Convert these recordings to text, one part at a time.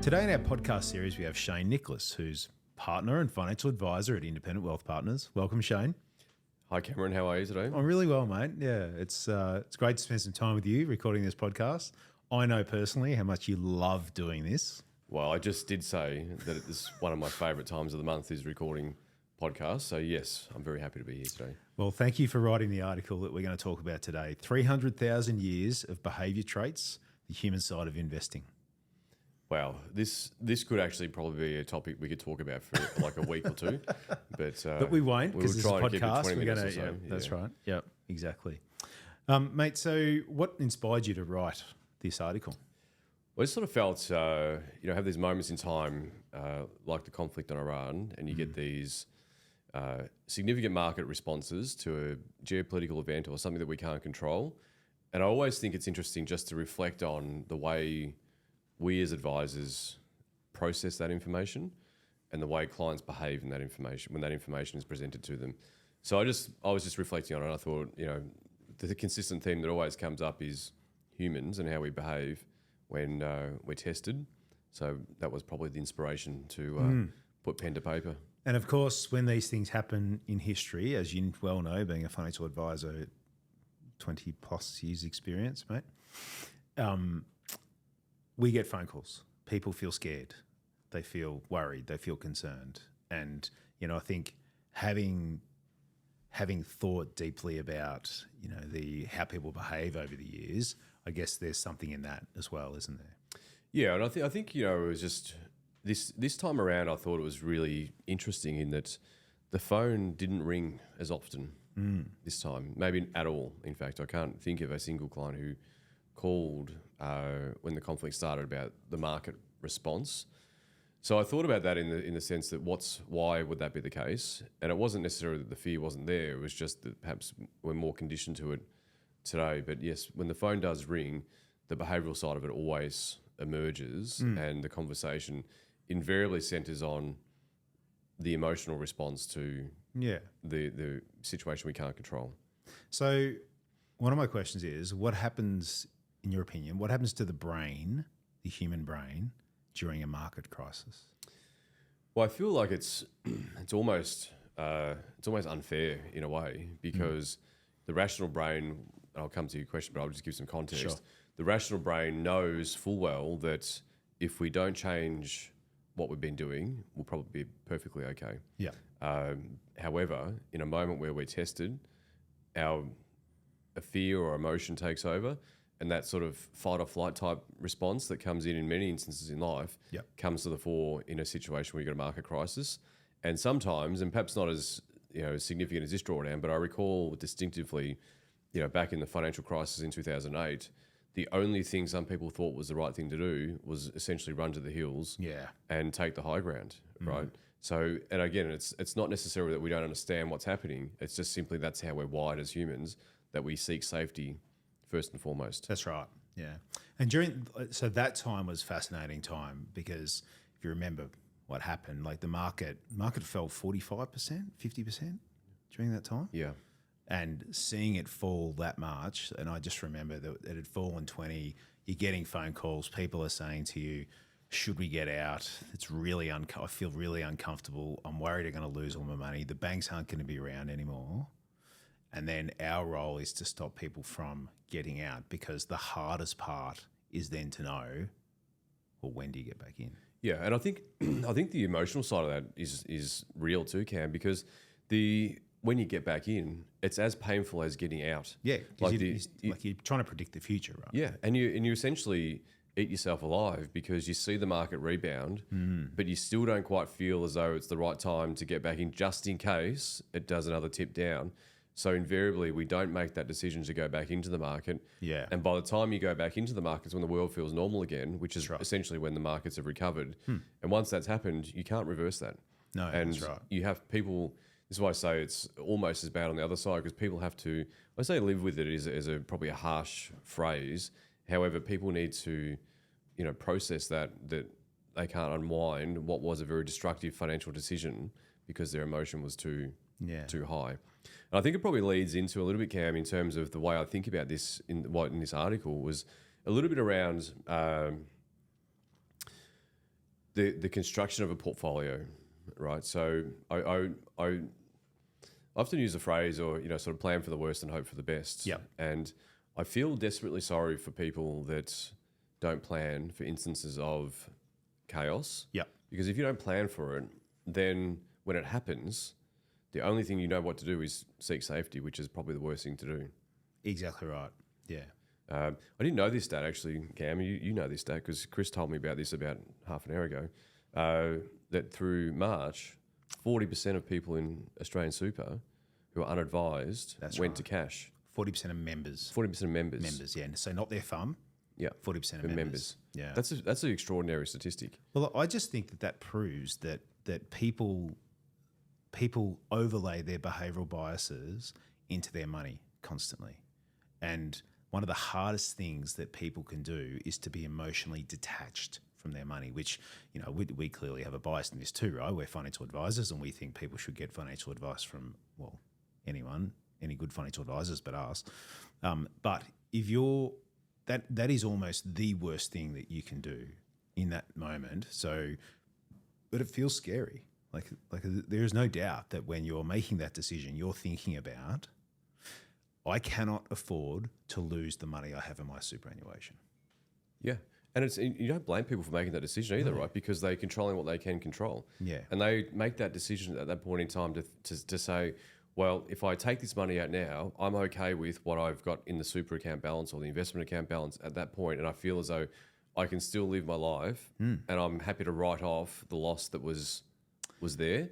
Today in our podcast series, we have Shane Nicholas, who's partner and financial advisor at Independent Wealth Partners. Welcome, Shane. Hi, Cameron. How are you today? I'm really well, mate. Yeah, it's great to spend some time with you recording this podcast. I know personally how much you love doing this. Well, I just did say that it's one of my favourite times of the month is recording podcasts. So, yes, I'm very happy to be here today. Well, thank you for writing the article that we're going to talk about today. 300,000 years of behaviour traits, the human side of investing. Wow, this could actually probably be a topic we could talk about for like a week or two. But we won't, because this is a podcast. We're going to, yeah, that's right. Yep, exactly. Mate, so what inspired you to write this article? Well, I sort of felt, have these moments in time, like the conflict on Iran, and you get these significant market responses to a geopolitical event or something that we can't control. And I always think it's interesting just to reflect on the way we as advisors process that information and the way clients behave in that information when that information is presented to them. So I was just reflecting on it. And I thought, the consistent theme that always comes up is humans and how we behave when we're tested. So that was probably the inspiration to put pen to paper. And of course, when these things happen in history, as you well know, being a financial advisor, 20 plus years experience, mate, we get phone calls. People feel scared. They feel worried. They feel concerned. And, I think having thought deeply about, how people behave over the years, I guess there's something in that as well, isn't there? Yeah, and I think it was just this time around, I thought it was really interesting in that the phone didn't ring as often this time, maybe at all. In fact, I can't think of a single client who called when the conflict started about the market response. So I thought about that in the sense that why would that be the case? And it wasn't necessarily that the fear wasn't there. It was just that perhaps we're more conditioned to it today. But yes, when the phone does ring, the behavioural side of it always emerges, and the conversation invariably centres on the emotional response to the situation we can't control. So one of my questions is, what happens, in your opinion, what happens to the brain, the human brain, during a market crisis? Well, I feel like it's almost unfair in a way, because the rational brain, I'll come to your question, but I'll just give some context. Sure. The rational brain knows full well that if we don't change what we've been doing, we'll probably be perfectly okay. Yeah. However, in a moment where we're tested, a fear or emotion takes over, and that sort of fight or flight type response that comes in many instances in life comes to the fore in a situation where you've got a market crisis. And sometimes, and perhaps not as significant as this drawdown, but I recall distinctively, back in the financial crisis in 2008, the only thing some people thought was the right thing to do was essentially run to the hills and take the high ground, right? So, and again, it's not necessarily that we don't understand what's happening. It's just simply that's how we're wired as humans, that we seek safety first and foremost. That's right, yeah. And so that time was a fascinating time, because if you remember what happened, like the market fell 45%, 50% during that time. Yeah. And seeing it fall that much, and I just remember that it had fallen 20, you're getting phone calls, people are saying to you, should we get out? It's really, I feel really uncomfortable. I'm worried I'm going to lose all my money. The banks aren't going to be around anymore. And then our role is to stop people from getting out, because the hardest part is then to know, well, when do you get back in? Yeah, and I think the emotional side of that is real too, Cam, because when you get back in, it's as painful as getting out. Yeah, like you're trying to predict the future, right? Yeah, and you essentially eat yourself alive, because you see the market rebound, but you still don't quite feel as though it's the right time to get back in, just in case it does another tip down. So invariably, we don't make that decision to go back into the market. Yeah. And by the time you go back into the markets, when the world feels normal again, which is essentially when the markets have recovered. And once that's happened, you can't reverse that. No, and that's right. You have people, this is why I say it's almost as bad on the other side, because people have to, I say live with it is probably a harsh phrase. However, people need to, process that they can't unwind what was a very destructive financial decision because their emotion was too high. And I think it probably leads into a little bit, Cam, in terms of the way I think about this in this article, was a little bit around the construction of a portfolio, right? So I often use the phrase, or sort of plan for the worst and hope for the best. Yep. And I feel desperately sorry for people that don't plan for instances of chaos. Yep. Because if you don't plan for it, then when it happens, the only thing you know what to do is seek safety, which is probably the worst thing to do. Exactly right. Yeah. I didn't know this stat actually, Cam. You know this stat because Chris told me about this about half an hour ago. That through March, 40% of people in Australian super who are unadvised went to cash. 40% of members. 40% of members. Members, yeah. So not their fund. Yeah. 40% of members. Yeah. That's an extraordinary statistic. Well, I just think that proves that people overlay their behavioural biases into their money constantly. And one of the hardest things that people can do is to be emotionally detached from their money, which, we clearly have a bias in this too, right? We're financial advisors and we think people should get financial advice from, anyone, any good financial advisors but us. But if you're, that is almost the worst thing that you can do in that moment. So, but it feels scary. Like there is no doubt that when you're making that decision, you're thinking about, I cannot afford to lose the money I have in my superannuation. Yeah. And you don't blame people for making that decision either, right? Because they're controlling what they can control. Yeah. And they make that decision at that point in time to say, well, if I take this money out now, I'm okay with what I've got in the super account balance or the investment account balance at that point, and I feel as though I can still live my life, and I'm happy to write off the loss that was there,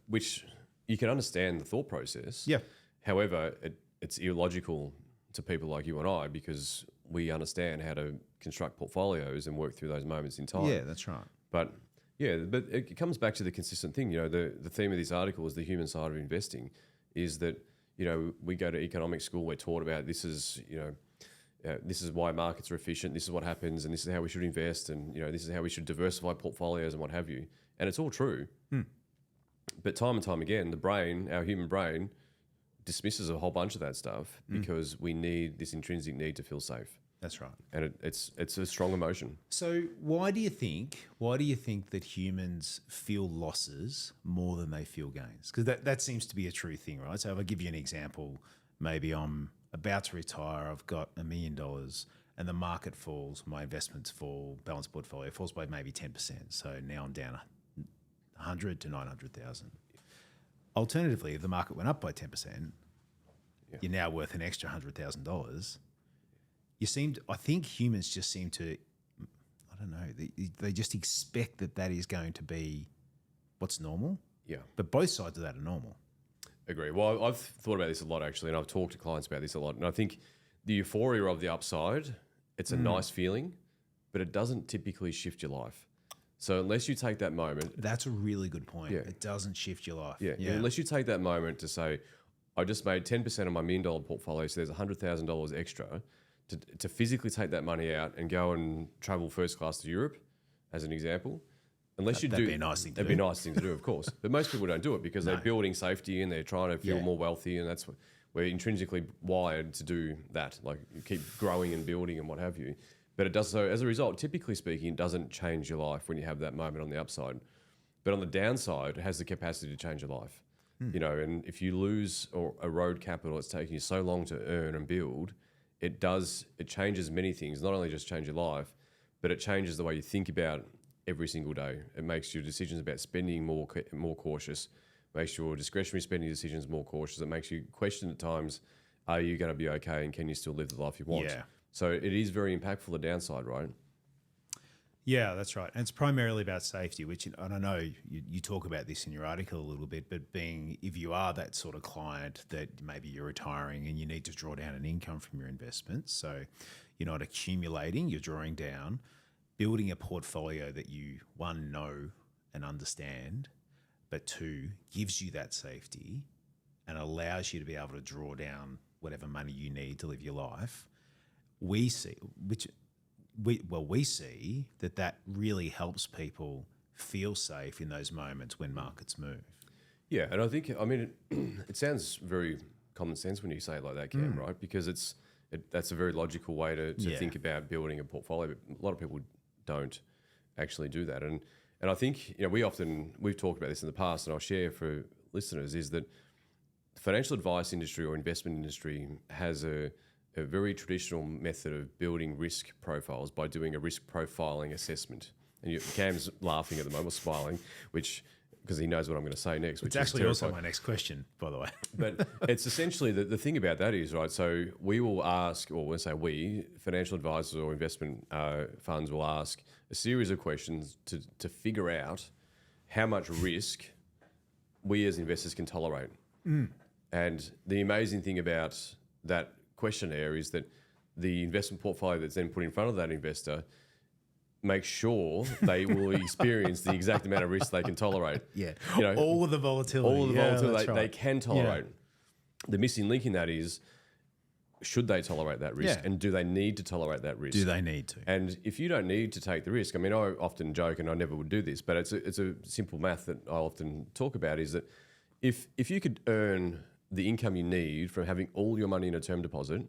which you can understand the thought process. Yeah. However, it's illogical to people like you and I because we understand how to construct portfolios and work through those moments in time. Yeah, that's right. But it comes back to the consistent thing. The theme of this article is the human side of investing. Is that we go to economics school, we're taught about this is this is why markets are efficient. This is what happens, and this is how we should invest, and this is how we should diversify portfolios and what have you. And it's all true. But time and time again, the brain, our human brain, dismisses a whole bunch of that stuff because we need this intrinsic need to feel safe. That's right. And it's a strong emotion. So why do you think that humans feel losses more than they feel gains? Because that seems to be a true thing, right? So if I give you an example, maybe I'm about to retire, I've got $1 million and the market falls, my investments fall, balance portfolio falls by maybe 10%. So now I'm down 100 to 900,000. Alternatively, if the market went up by 10%, you're now worth an extra $100,000. I think humans just seem to, I don't know, they just expect that is going to be what's normal. Yeah. But both sides of that are normal. Agree. Well, I've thought about this a lot actually, and I've talked to clients about this a lot. And I think the euphoria of the upside, it's a nice feeling, but it doesn't typically shift your life. So unless you take that moment. That's a really good point. Yeah. It doesn't shift your life. Yeah. Unless you take that moment to say, I just made 10% of my $1 million portfolio, so there's $100,000 extra. To physically take that money out and go and travel first class to Europe, as an example, unless that'd be a nice thing to do. That'd be a nice thing to do, of course. But most people don't do it because they're building safety and they're trying to feel more wealthy, and that's what we're intrinsically wired to do. That, like, you keep growing and building and what have you. But it does so as a result. Typically speaking, it doesn't change your life when you have that moment on the upside. But on the downside, it has the capacity to change your life. And if you lose or erode capital, it's taking you so long to earn and build. It changes many things, not only just change your life, but it changes the way you think about every single day. It makes your decisions about spending more cautious, makes your discretionary spending decisions more cautious. It makes you question at times, are you going to be okay and can you still live the life you want? Yeah. So it is very impactful, the downside, right? Yeah, that's right. And it's primarily about safety, which, and I know you talk about this in your article a little bit, but if you are that sort of client that maybe you're retiring and you need to draw down an income from your investments, so you're not accumulating, you're drawing down, building a portfolio that you, one, know and understand, but two, gives you that safety and allows you to be able to draw down whatever money you need to live your life, we see that really helps people feel safe in those moments when markets move. Yeah, and I think, it sounds very common sense when you say it like that, Cam, right? Because that's a very logical way to think about building a portfolio, but a lot of people don't. actually do that. And I think we've talked about this in the past, and I'll share for listeners is that the financial advice industry or investment industry has a very traditional method of building risk profiles by doing a risk profiling assessment. And Cam's laughing at the moment, smiling, because he knows what I'm going to say next. It's actually also my next question, by the way. But it's essentially the thing about that is, right, so we will ask, or when I say we, financial advisors or investment funds will ask a series of questions to figure out how much risk we as investors can tolerate. And the amazing thing about that questionnaire is that the investment portfolio that's then put in front of that investor make sure they will experience the exact amount of risk they can tolerate. Yeah, all of the volatility. All of the volatility they can tolerate. Yeah. The missing link in that is, should they tolerate that risk? Yeah. And do they need to tolerate that risk? Do they need to? And if you don't need to take the risk, I mean, I often joke, and I never would do this, but it's a simple math that I often talk about, is that if you could earn the income you need from having all your money in a term deposit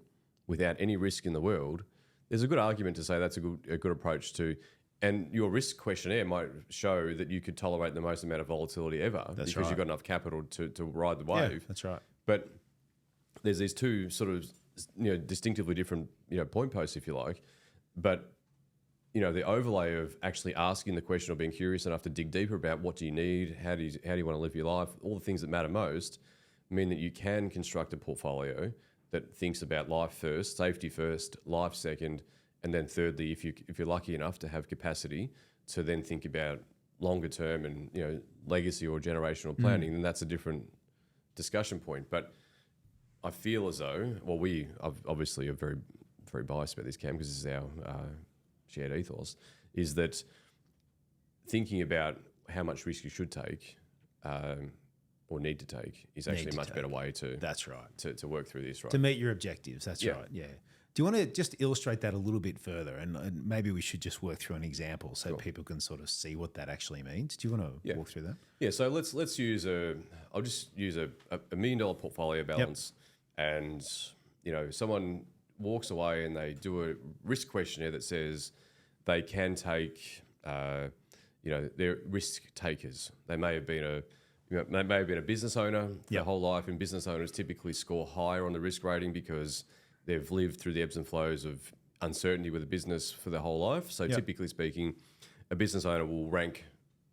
without any risk in the world, there's a good argument to say that's a good approach to, and your risk questionnaire might show that you could tolerate the most amount of volatility ever because you've got enough capital to ride the wave. Yeah, that's right. But there's these two sort of distinctively different point posts, if you like. But the overlay of actually asking the question or being curious enough to dig deeper about what do you need, how do you want to live your life, all the things that matter most, mean that you can construct a portfolio that thinks about life first, safety first, life second, and then thirdly, if you're lucky enough to have capacity to then think about longer term and legacy or generational planning, then that's a different discussion point. But I feel as though, we obviously are very, very biased about this, Cam, because this is our shared ethos, is that thinking about how much risk you should take or need to take is actually a much better way to to work through this, right? To meet your objectives, that's right, yeah. Do you want to just illustrate that a little bit further? And maybe we should just work through an example so people can sort of see what that actually means. Do you want to walk through that? Yeah, so let's use I'll just use a $1 million portfolio balance, and someone walks away and they do a risk questionnaire that says they can take, they're risk takers. They may have been a business owner their whole life, and business owners typically score higher on the risk rating because they've lived through the ebbs and flows of uncertainty with a business for their whole life. So typically speaking, a business owner will rank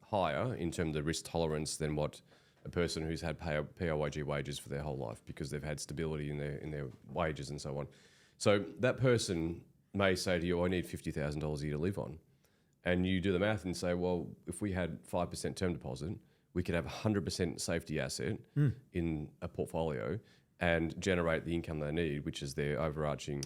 higher in terms of risk tolerance than what a person who's had PAYG wages for their whole life, because they've had stability in their wages and so on. So that person may say to you, I need $50,000 a year to live on. And you do the math and say, well, if we had 5% term deposit, we could have 100% safety asset in a portfolio and generate the income they need, which is their overarching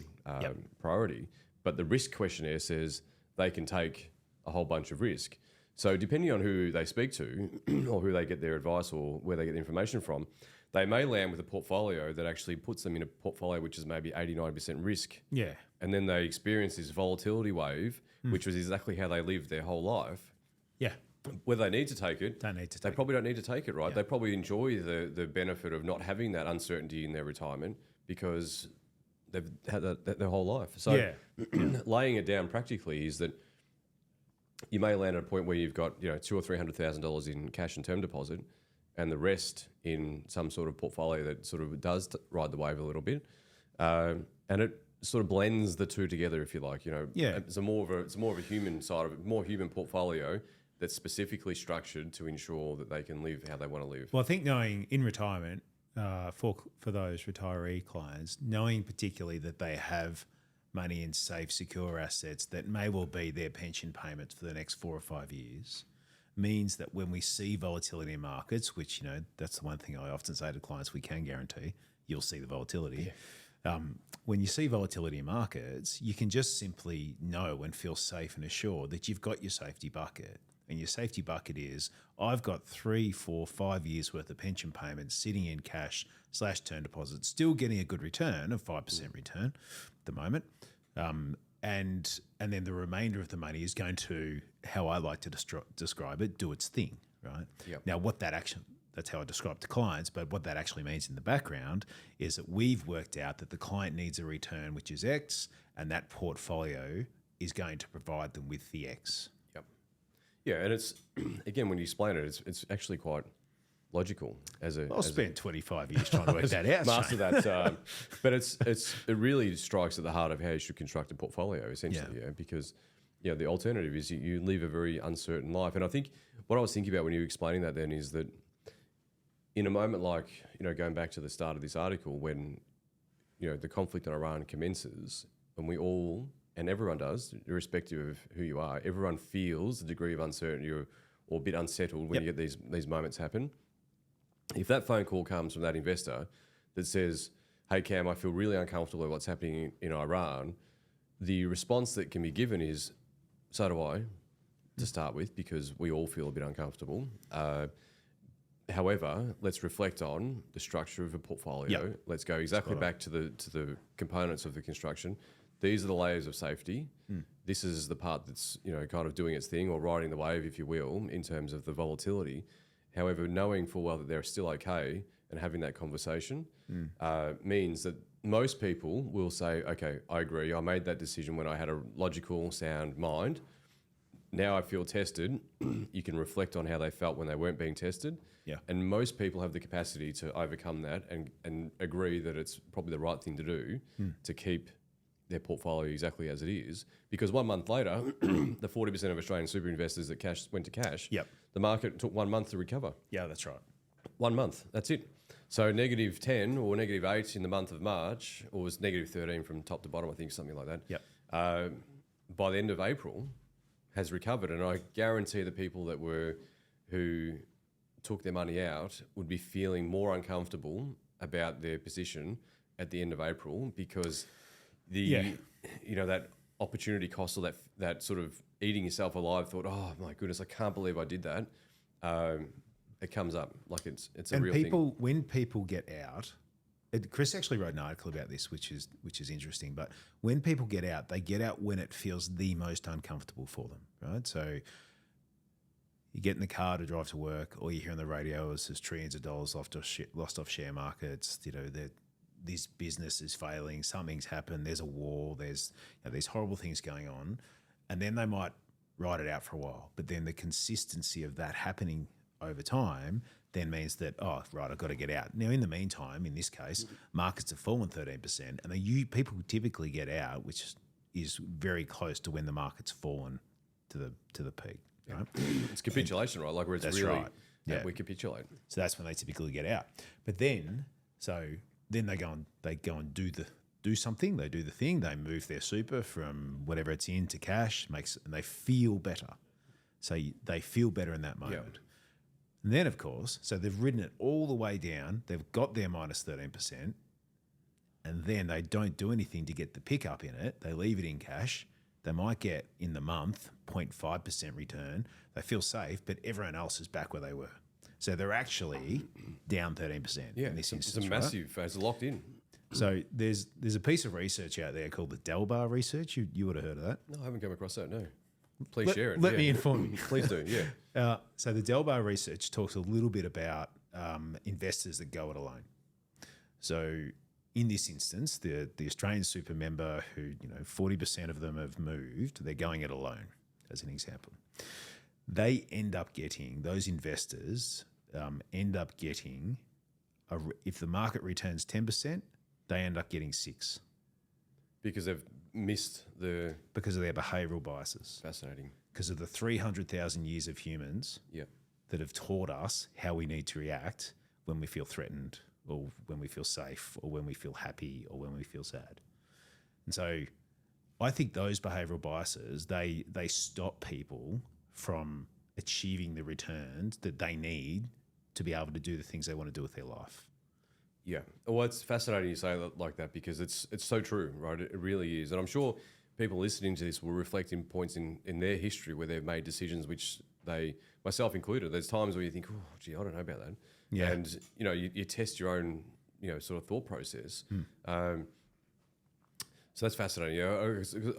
priority. But the risk questionnaire says they can take a whole bunch of risk. So depending on who they speak to or who they get their advice or where they get the information from, they may land with a portfolio that actually puts them in a portfolio which is maybe 80-90% risk. Yeah. And then they experience this volatility wave, which was exactly how they lived their whole life. Yeah. Whether they need to take it, they probably don't need to take it, right? Yeah. They probably enjoy the benefit of not having that uncertainty in their retirement because they've had that their whole life. So laying it down practically is that you may land at a point where you've got $200,000 or $300,000 in cash and term deposit, and the rest in some sort of portfolio that sort of does ride the wave a little bit, and it sort of blends the two together, if you like. It's more of a human side of it, more human portfolio that's specifically structured to ensure that they can live how they want to live. Well, I think knowing in retirement, for those retiree clients, knowing particularly that they have money in safe, secure assets that may well be their pension payments for the next 4 or 5 years, means that when we see volatility in markets, which, that's the one thing I often say to clients, we can guarantee you'll see the volatility. Yeah. When you see volatility in markets, you can just simply know and feel safe and assured that you've got your safety bucket. And your safety bucket is, I've got 3, 4, 5 years worth of pension payments sitting in cash / term deposits, still getting a good return of 5% return at the moment. And then the remainder of the money is going to, how I like to describe it, do its thing, right? Yep. Now, that's how I describe to clients, but what that actually means in the background is that we've worked out that the client needs a return which is X, and that portfolio is going to provide them with the X. Yep. Yeah, and it's again when you explain it, it's actually quite logical as a. I'll spend 25 years trying to work that out. Master that, but it really strikes at the heart of how you should construct a portfolio, essentially. Yeah, because the alternative is you live a very uncertain life, and I think what I was thinking about when you were explaining that then is that in a moment like going back to the start of this article when the conflict in Iran commences, and we all and everyone does, irrespective of who you are, everyone feels a degree of uncertainty or a bit unsettled when you get these moments happen. If that phone call comes from that investor that says, "Hey Cam, I feel really uncomfortable with what's happening in Iran," the response that can be given is, "So do I," to start with, because we all feel a bit uncomfortable. However, let's reflect on the structure of a portfolio. Yep. Let's go exactly back to the components of the construction. These are the layers of safety. This is the part that's kind of doing its thing or riding the wave, if you will, in terms of the volatility. However, knowing full well that they're still okay and having that conversation means that most people will say, "Okay, I agree. I made that decision when I had a logical, sound mind. Now I feel tested." You can reflect on how they felt when they weren't being tested. Yeah. And most people have the capacity to overcome that and agree that it's probably the right thing to do to keep their portfolio exactly as it is. Because 1 month later, the 40% of Australian super investors that went to cash, the market took 1 month to recover. Yeah, that's right. 1 month, that's it. So -10 or -8 in the month of March, or was -13 from top to bottom, I think, something like that. Yep. By the end of April, has recovered, and I guarantee the people who took their money out would be feeling more uncomfortable about their position at the end of April because that opportunity cost or that sort of eating yourself alive thought, "Oh my goodness, I can't believe I did that." It comes up like it's a real thing. When people get out, Chris actually wrote an article about this, which is interesting. But when people get out, they get out when it feels the most uncomfortable for them, right? So you get in the car to drive to work, or you hear on the radio there's trillions of dollars lost off share markets. This business is failing, something's happened, there's a war, there's these horrible things going on, and then they might ride it out for a while. But then the consistency of that happening over time then means that, oh, right, I've got to get out. Now, in the meantime, in this case, markets have fallen 13%, and people typically get out, which is very close to when the market's fallen to the peak. Right? It's capitulation, right? Like where it's we capitulate. So that's when they typically get out. But then they go and do something. They do the thing. They move their super from whatever it's in to cash, and they feel better. So they feel better in that moment. Yep. And then, of course, so they've ridden it all the way down. They've got their -13%, and then they don't do anything to get the pickup in it. They leave it in cash. They might get, in the month, 0.5% return. They feel safe, but everyone else is back where they were. So they're actually down 13% in this instance. It's a massive, it's locked in. So there's a piece of research out there called the Delbar research. You would have heard of that. No, I haven't come across that, no. Please share it. Let me inform you. Please do, yeah. So the Delbar research talks a little bit about investors that go it alone. So in this instance, the Australian super member who 40% of them have moved, they're going it alone, as an example. They end up getting, those investors end up getting, if the market returns 10%, they end up getting 6%. Because they've missed because of their behavioural biases. Fascinating. Because of the 300,000 years of humans that have taught us how we need to react when we feel threatened, or when we feel safe, or when we feel happy, or when we feel sad. And so I think those behavioural biases, they stop people from achieving the returns that they need to be able to do the things they want to do with their life. Yeah. Well, it's fascinating you say that like that, because it's so true, right? It really is. And I'm sure people listening to this will reflect in points in their history where they've made decisions which they, myself included, there's times where you think, oh, gee, I don't know about that. Yeah. And, you test your own, sort of thought process. So that's fascinating.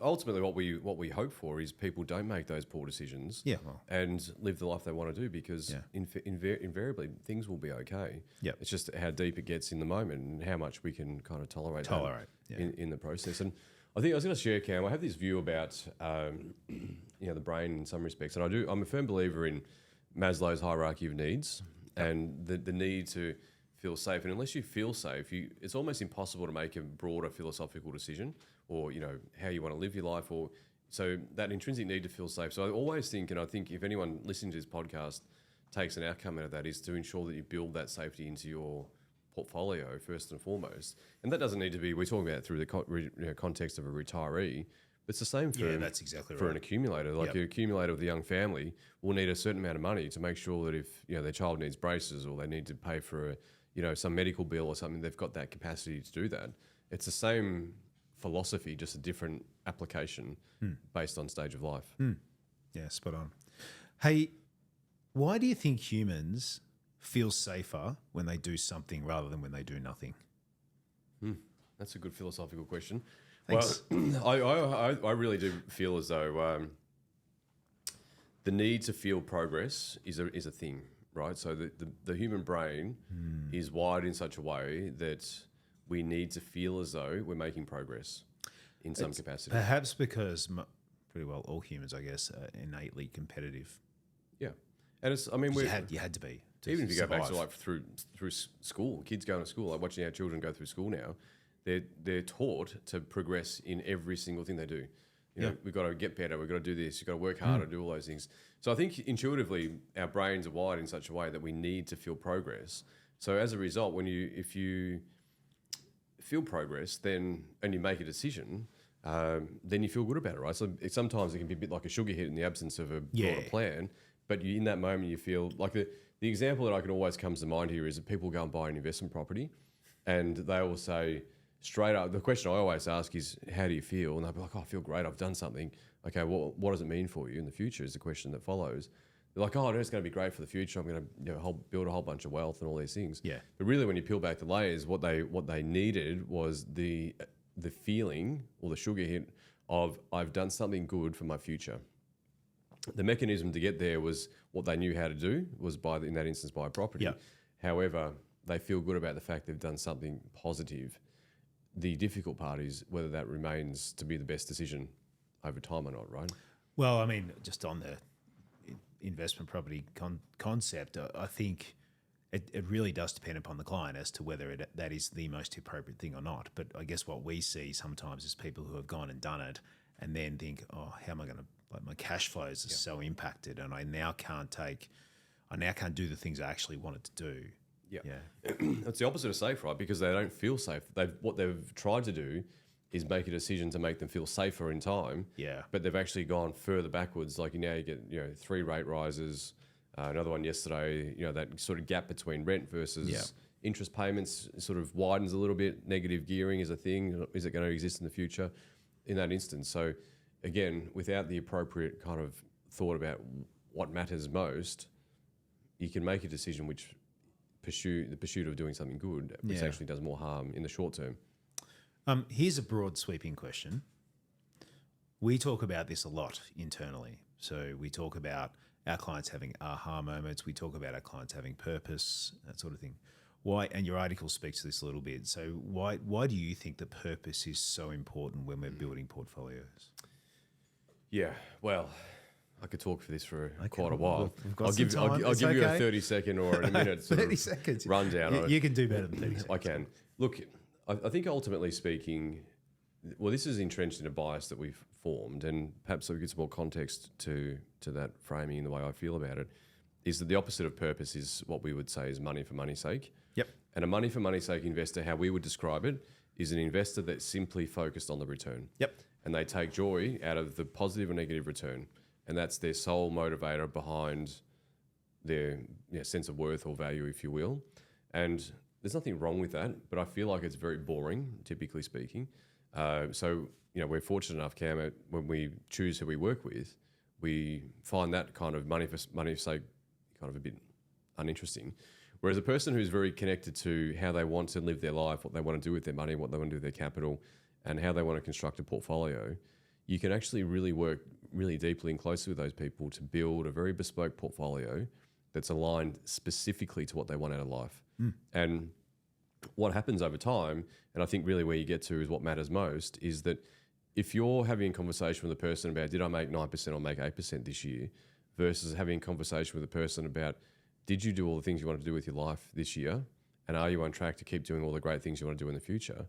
Ultimately, what we hope for is people don't make those poor decisions and live the life they want to do, because invariably things will be okay. Yep. It's just how deep it gets in the moment and how much we can kind of tolerate that in the process. And I think I was going to share, Cam. I have this view about the brain in some respects, and I'm a firm believer in Maslow's hierarchy of needs and the need to feel safe. And unless you feel safe, it's almost impossible to make a broader philosophical decision, or how you want to live your life, or so that intrinsic need to feel safe. So I always think, and I think if anyone listening to this podcast takes an outcome out of that, is to ensure that you build that safety into your portfolio first and foremost. And that doesn't need to be, we're talking about it through the context of a retiree, but it's the same for, that's exactly for right. an accumulator. Like an accumulator with a young family will need a certain amount of money to make sure that if their child needs braces, or they need to pay for some medical bill or something, they've got that capacity to do that. It's the same philosophy, just a different application based on stage of life. Yeah, spot on. Hey, why do you think humans feel safer when they do something rather than when they do nothing? That's a good philosophical question. Thanks. Well, I really do feel as though the need to feel progress is a thing, right? So the human brain is wired in such a way that we need to feel as though we're making progress in some capacity. Perhaps because pretty well all humans, I guess, are innately competitive. Yeah. And it's, I mean, You had to be. Even if you go back to survive. like through school, kids going to school, like watching our children go through school now, they're taught to progress in every single thing they do. We've got to get better. We've got to do this. You've got to work harder, do all those things. So I think intuitively our brains are wired in such a way that we need to feel progress. So as a result, if you feel progress, and you make a decision, then you feel good about it, right? So sometimes it can be a bit like a sugar hit in the absence of a broader plan. But in that moment, you feel like the example that I can always comes to mind here is that people go and buy an investment property, and they will say straight up, the question I always ask is, how do you feel? And they'll be like, oh, I feel great. I've done something. Okay, well, what does it mean for you in the future is the question that follows. They're like, oh, it's going to be great for the future. I'm going to build a whole bunch of wealth and all these things. Yeah. But really, when you peel back the layers, what they needed was the feeling or the sugar hit of, I've done something good for my future. The mechanism to get there was what they knew how to do, was in that instance, buy a property. Yep. However, they feel good about the fact they've done something positive. The difficult part is whether that remains to be the best decision over time or not, right? Well, I mean, just on the investment property concept, I think it really does depend upon the client as to whether that is the most appropriate thing or not. But I guess what we see sometimes is people who have gone and done it and then think, oh, how am I going to, like, my cash flows are so impacted and I now can't do the things I actually wanted to do. Yeah. It's the opposite of safe, right? Because they don't feel safe. What they've tried to do is make a decision to make them feel safer in time. Yeah. But they've actually gone further backwards. Like now you get 3 rate rises. Another one yesterday. That sort of gap between rent versus interest payments sort of widens a little bit. Negative gearing is a thing. Is it going to exist in the future? In that instance. So again, without the appropriate kind of thought about what matters most, you can make a decision which the pursuit of doing something good, which actually does more harm in the short term. Here's a broad sweeping question. We talk about this a lot internally. So we talk about our clients having aha moments. We talk about our clients having purpose, that sort of thing. Why? And your article speaks to this a little bit. So why do you think the purpose is so important when we're building portfolios? Yeah, well, I could talk for this for quite a while. I'll give you a 30-second or a minute 30 seconds rundown. You can do better than 30 seconds. I can. Look, I think ultimately speaking, well, this is entrenched in a bias that we've formed, and perhaps I'll give some more context to that framing and the way I feel about it, is that the opposite of purpose is what we would say is money for money's sake. Yep. And a money for money's sake investor, how we would describe it, is an investor that's simply focused on the return. Yep. And they take joy out of the positive or negative return. And that's their sole motivator behind their sense of worth or value, if you will. And there's nothing wrong with that, but I feel like it's very boring, typically speaking. So we're fortunate enough, Cam, when we choose who we work with, we find that kind of money for money's sake kind of a bit uninteresting. Whereas a person who's very connected to how they want to live their life, what they want to do with their money, what they want to do with their capital, and how they want to construct a portfolio, you can actually really work really deeply and closely with those people to build a very bespoke portfolio that's aligned specifically to what they want out of life. And what happens over time, and I think really where you get to is what matters most, is that if you're having a conversation with a person about did I make 9% or make 8% this year, versus having a conversation with a person about did you do all the things you want to do with your life this year, and are you on track to keep doing all the great things you want to do in the future?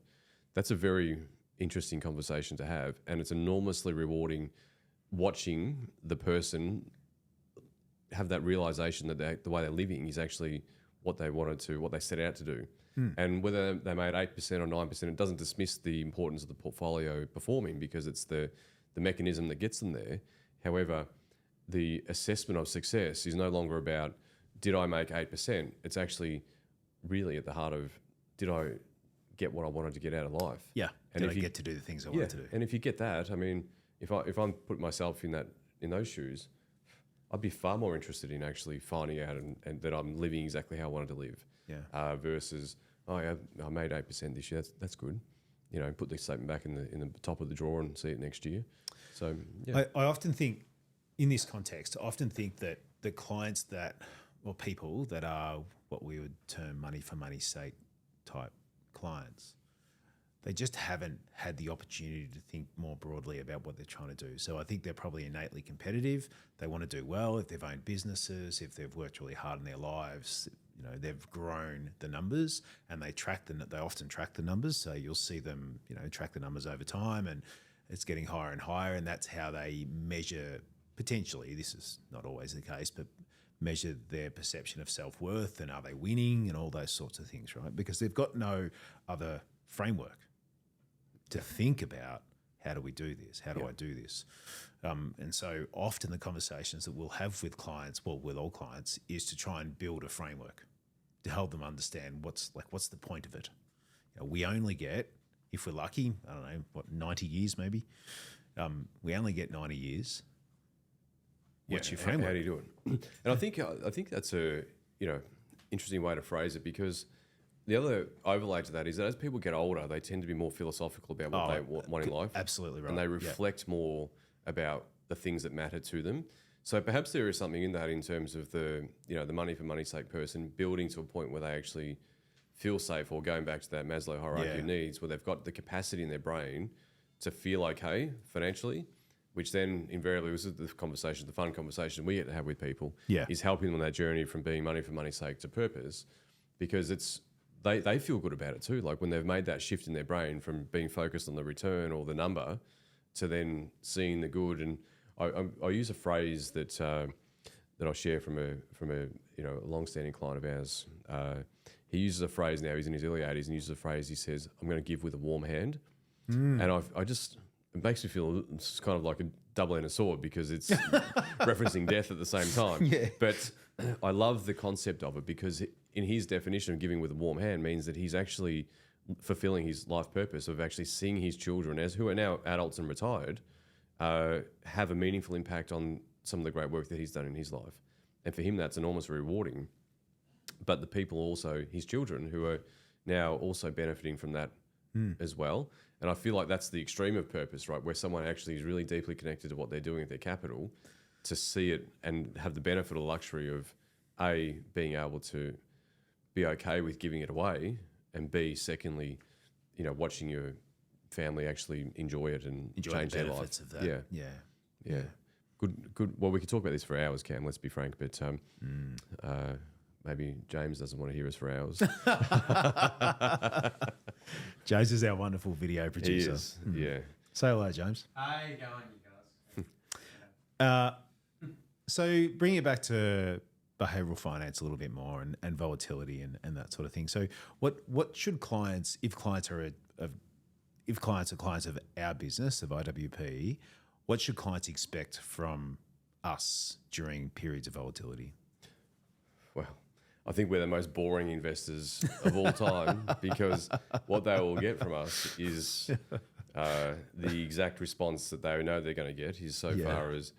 That's a very interesting conversation to have, and it's enormously rewarding watching the person have that realization that the way they're living is actually what they set out to do. And whether they made 8% or 9%, it doesn't dismiss the importance of the portfolio performing, because it's the mechanism that gets them there. However, the assessment of success is no longer about did I make 8%? It's actually really at the heart of did I get what I wanted to get out of life? Yeah. And Did if I you get to do the things I wanted to do? And if you get that, I mean, if I'm putting myself in those shoes, I'd be far more interested in actually finding out and that I'm living exactly how I wanted to live. Yeah. Versus, oh yeah, I made 8% this year. That's good. You know, put the statement back in the top of the drawer and see it next year. So yeah. I often think in this context, that the clients that, or people that are what we would term money for money's sake type clients, they just haven't had the opportunity to think more broadly about what they're trying to do. So I think they're probably innately competitive. They want to do well. If they've owned businesses, if they've worked really hard in their lives, you know, they've grown the numbers, and they often track the numbers. So you'll see them, you know, track the numbers over time, and it's getting higher and higher. And that's how they measure, potentially, this is not always the case, but measure their perception of self-worth and are they winning and all those sorts of things, right? Because they've got no other framework to think about how do we do this? How do I do this? And so often the conversations that we'll have with clients, well, with all clients, is to try and build a framework to help them understand what's the point of it. You know, we only get, if we're lucky, I don't know, 90 years maybe. We only get 90 years. What's your framework? How do you do it? And I think that's a interesting way to phrase it, because the other overlay to that is that as people get older, they tend to be more philosophical about what they want in life. Absolutely right. And they reflect more about the things that matter to them. So perhaps there is something in that in terms of the money for money's sake person building to a point where they actually feel safe, or going back to that Maslow hierarchy of needs, where they've got the capacity in their brain to feel okay financially, which then invariably, this is the fun conversation we get to have with people, is helping them on that journey from being money for money's sake to purpose, because they feel good about it too. Like when they've made that shift in their brain from being focused on the return or the number to then seeing the good. And I use a phrase that I share from a long-standing client of ours. He uses a phrase now. He's in his early 80s and uses a phrase. He says, "I'm going to give with a warm hand," and it makes me feel it's kind of like a double-edged sword, because it's referencing death at the same time. Yeah. But I love the concept of it, because in his definition of giving with a warm hand means that he's actually fulfilling his life purpose of actually seeing his children, who are now adults and retired, have a meaningful impact on some of the great work that he's done in his life. And for him, that's enormously rewarding. But the people also, his children, who are now also benefiting from that as well. And I feel like that's the extreme of purpose, right? Where someone actually is really deeply connected to what they're doing with their capital, to see it and have the benefit or luxury of A, being able to be okay with giving it away, and B, secondly, watching your family actually enjoy it and change the their life. benefits of that. Yeah. Good. Well, we could talk about this for hours, Cam. Let's be frank, but maybe James doesn't want to hear us for hours. James is our wonderful video producer. He is, yeah. Say hello, James. How you going, you guys? So bringing it back to behavioral finance a little bit more, and volatility and that sort of thing. So what should clients, if clients are clients of our business, of IWP, what should clients expect from us during periods of volatility? Well, I think we're the most boring investors of all time, because what they will get from us is the exact response that they know they're going to get is far as,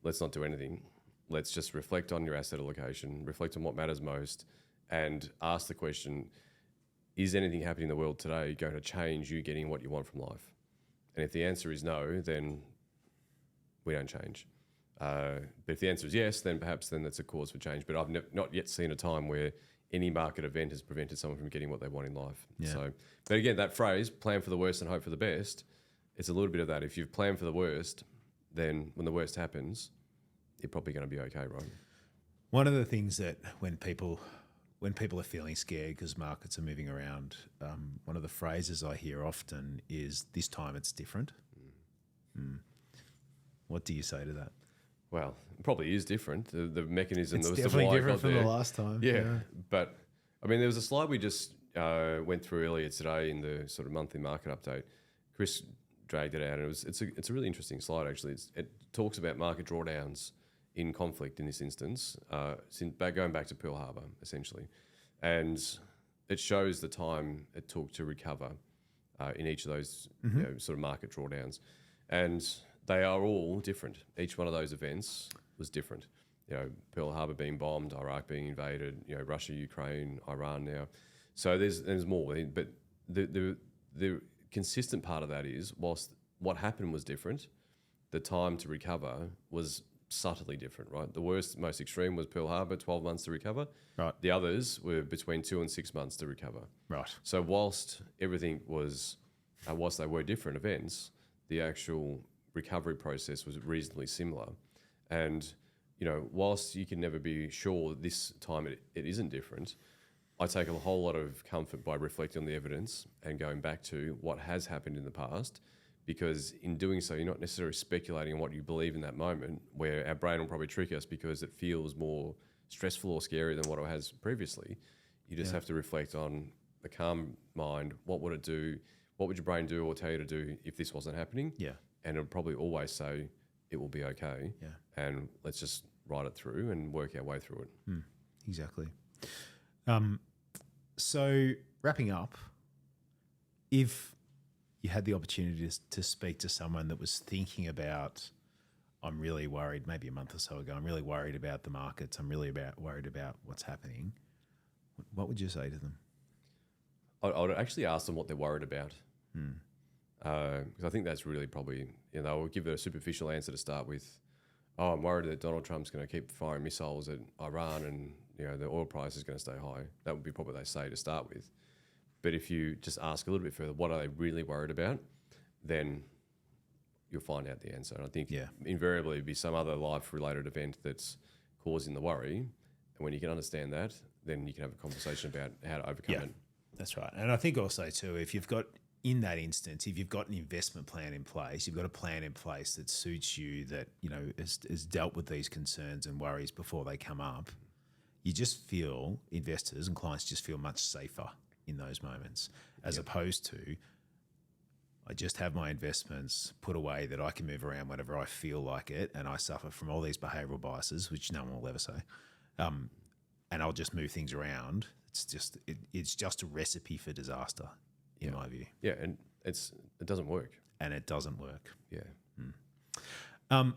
let's not do anything. Let's just reflect on your asset allocation, reflect on what matters most, and ask the question, is anything happening in the world today going to change you getting what you want from life? And if the answer is no, then we don't change. But if the answer is yes, then perhaps that's a cause for change. But I've not yet seen a time where any market event has prevented someone from getting what they want in life. Yeah. So, but again, that phrase, plan for the worst and hope for the best, it's a little bit of that. If you've planned for the worst, then when the worst happens, you're probably going to be okay, right? One of the things that when people are feeling scared because markets are moving around, one of the phrases I hear often is, "This time it's different." What do you say to that? Well, it probably is different. The mechanism, It's there was the definitely why different got from there. the last time. Yeah, but I mean, there was a slide we just went through earlier today in the sort of monthly market update. Chris dragged it out, and it's a really interesting slide actually. It talks about market drawdowns in conflict in this instance, going back to Pearl Harbor essentially, and it shows the time it took to recover in each of those sort of market drawdowns, and they are all different. Each one of those events was different. Pearl Harbor being bombed, Iraq being invaded, Russia, Ukraine, Iran now. So there's more, but the consistent part of that is, whilst what happened was different, the time to recover was subtly different, right? The worst, most extreme was Pearl Harbor, 12 months to recover. Right. The others were between 2 and 6 months to recover. Right. So whilst everything was, whilst they were different events, the actual recovery process was reasonably similar. And, whilst you can never be sure this time it isn't different, I take a whole lot of comfort by reflecting on the evidence and going back to what has happened in the past, because in doing so, you're not necessarily speculating on what you believe in that moment, where our brain will probably trick us because it feels more stressful or scary than what it has previously. You just have to reflect on the calm mind. What would it do? What would your brain do or tell you to do if this wasn't happening? Yeah. And it'll probably always say it will be okay. Yeah. And let's just ride it through and work our way through it. Exactly. So wrapping up, if you had the opportunity to speak to someone that was thinking about, I'm really worried, maybe a month or so ago, I'm really worried about the markets, I'm really worried about what's happening, what would you say to them? I would actually ask them what they're worried about. Because I think that's really probably, they'll give it a superficial answer to start with. Oh, I'm worried that Donald Trump's going to keep firing missiles at Iran and the oil price is going to stay high. That would be probably what they say to start with. But if you just ask a little bit further, what are they really worried about, then you'll find out the answer. And I think invariably it'd be some other life-related event that's causing the worry. And when you can understand that, then you can have a conversation about how to overcome it. That's right. And I think also too, if you've got, in that instance, if you've got an investment plan in place, you've got a plan in place that suits you, that, has dealt with these concerns and worries before they come up, you just feel, investors and clients just feel much safer in those moments, as opposed to, I just have my investments put away that I can move around whenever I feel like it, and I suffer from all these behavioural biases, which no one will ever say, and I'll just move things around. It's just a recipe for disaster, in my view. Yeah, and it doesn't work. And it doesn't work. Yeah.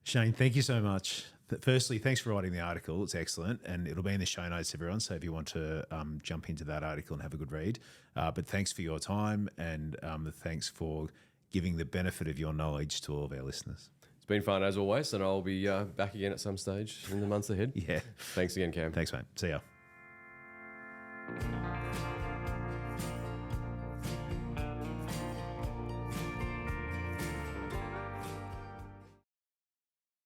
Shane, thank you so much. Firstly, thanks for writing the article. It's excellent, and it'll be in the show notes, everyone. So if you want to jump into that article and have a good read. But thanks for your time, and thanks for giving the benefit of your knowledge to all of our listeners. It's been fun as always, and I'll be back again at some stage in the months ahead. Yeah. Thanks again, Cam. Thanks, mate. See ya.